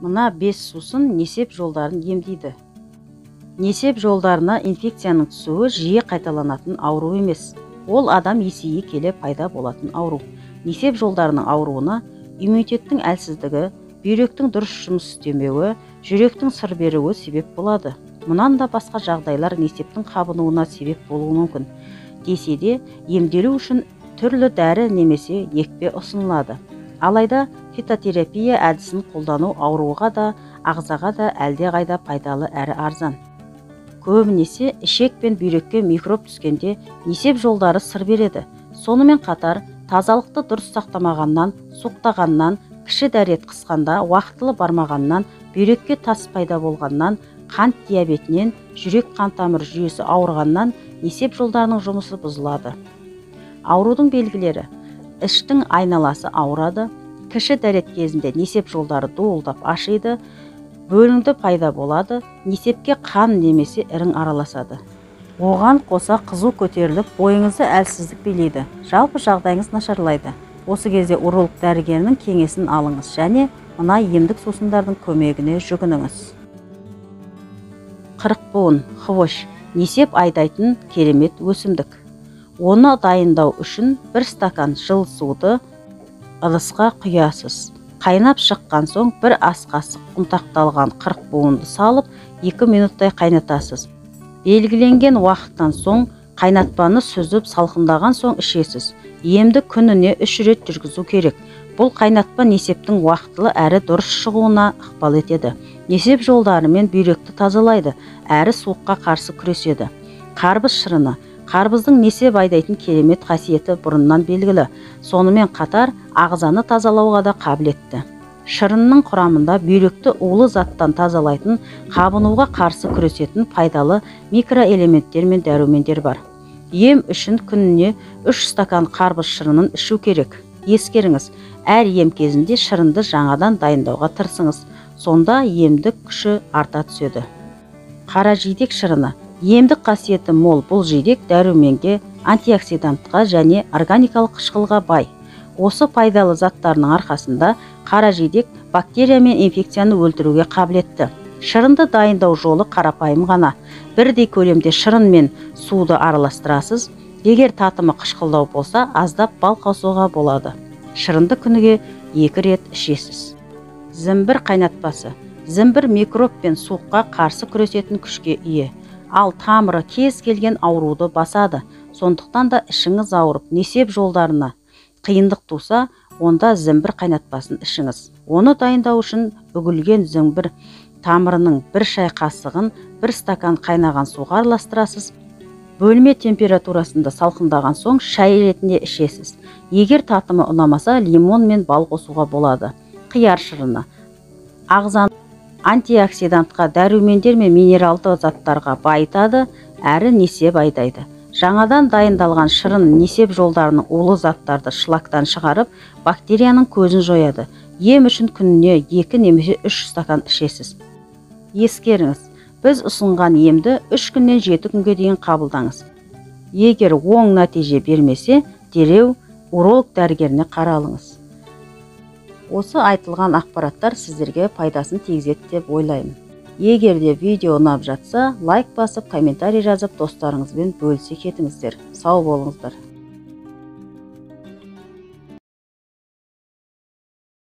Мына 5 сусын несеп жолдарын емдейді. Несеп жолдарына инфекцияның түсуі жиі қайталанатын ауру емес. Ол адам есейе келе пайда болатын ауру. Несеп жолдарының ауруына иммунитеттің әлсіздігі, бүйректің дұрыс жұмыс істемеуі, жүректің сыр беруі себеп болады. Мұнан да басқа жағдайлар несептің қабынуына себеп болуы мүмкін. Десе де, емделу үшін түрлі дәрі немесе екпе ұсынылады. Алайда фитотерапия әдісін қолдану ауруға да, ағзаға да әлдеқайда пайдалы әрі арзан. Көбінесе ішек пен бүйрекке микроб түскенде несеп жолдары сыр береді. Сонымен қатар, тазалықты дұрыс сақтамағаннан, суықтағаннан, кіші дәрет қысқанда, уақытылы бармағаннан, бүйрекке тас пайда болғаннан, қант диабетінен, жүрек қан тамыр жүйесі ауырғаннан несеп жолдарының жұмысы бұзылады. Аурудың белгілері: іштің айналасы ауырады, кіші дәрет кезінде несеп жолдары дуылдап ашиды, бөлінді пайда болады, несепке қан немесе ірің араласады. Оған қоса қызу көтеріліп, бойыңызды әлсіздік билейді, жалпы жағдайыңыз нашарлайды. Осы кезде уролог дәрігерінің кеңесін алыңыз және мына емдік сусындардың көмегіне жүгініңіз. Қырықбуын, хвощ, несеп айдайтын керемет өсімдік. Оны дайындау үшін 1 стакан жылы суды ыдысқа құясыз. Қайнап шыққан соң 1 ас қасық ұнтақталған қырықбуынды салып 2 минуттай қайнатасыз. Белгіленген уақыттан соң қайнатпаны сүзіп салқындаған соң ішесіз. Емді күніне 3 рет жүргізу керек. Бұл қайнатпа несептің уақытылы әрі дұрыс шығуына ықпал етеді. Несеп жолдары мен бүйректі тазалайды, әрі суыққа қарсы күреседі. Қарбыз шырыны. Қарбыздың несеп айдайтын керемет қасиеті бұрыннан белгілі. Сонымен қатар ағзаны тазалауға да қабілетті. Шырынның құрамында бүйректі улы заттан тазалайтын, қабынуға қарсы күресетін пайдалы микроэлементтер мен дәрумендер бар. Ем үшін күніне 3 стакан қарбыз шырынын ішу керек. Ескеріңіз, әр ем кезінде шырынды жаңадан дайындауға тырысыңыз. Сонда емдік күші арта түседі. Қара жидек шырыны. Емдік қасиеті мол бұл жидек дәруменге, антиоксидантқа және органикалық қышқылға бай. Осы пайдалы заттарының арқасында қара жидек бактерия мен инфекцияны өлтіруге қабілетті. Шырынды дайындау жолы қарапайым ғана. Бірдей көлемде шырын мен суды араластырасыз. Егер татымы қышқылдау болса, аздап бал қосуға болады. Шырынды күніге 2 рет ішесіз. Зімбір қайнатпасы. Зімбір микроб пен суыққа қарсы күресетін күшке ие. Ал тамыры кез келген ауруды басады. Сондықтан да ішіңіз ауырып, несеп жолдарына қиындық туса, онда зімбір қайнатпасын ішіңіз. Оны дайындау үшін үгілген зімбір тамырының 1 шай қасығын 1 стакан қайнаған суға араластырасыз. Бөлме температурасында салқындаған соң шай ретінде ішесіз. Егер татымы ұнамаса, лимон мен бал қосуға болады. Қияр шырыны. Ағзаны антиоксидантқа, дәрумендер мен минералды заттарға байытады, әрі несеп айдайды. Жаңадан дайындалған шырын несеп жолдарының улы заттарды шлактан шығарып, бактерияның көзін жояды. Ем үшін күніне 2 немесе 3 стакан ішесіз. Ескеріңіз, біз ұсынған емді 3 күннен 7 күнге дейін қабылдаңыз. Егер оң нәтиже бермесе, дереу уролог дәрігеріне қаралыңыз. Осы айтылған ақпараттар сіздерге пайдасын тигізеді деп ойлаймын. Егер де видео ұнап жатса, лайк басып, комментарий жазып, достарыңызбен бөлісе кетіңіздер. Сау болыңыздар.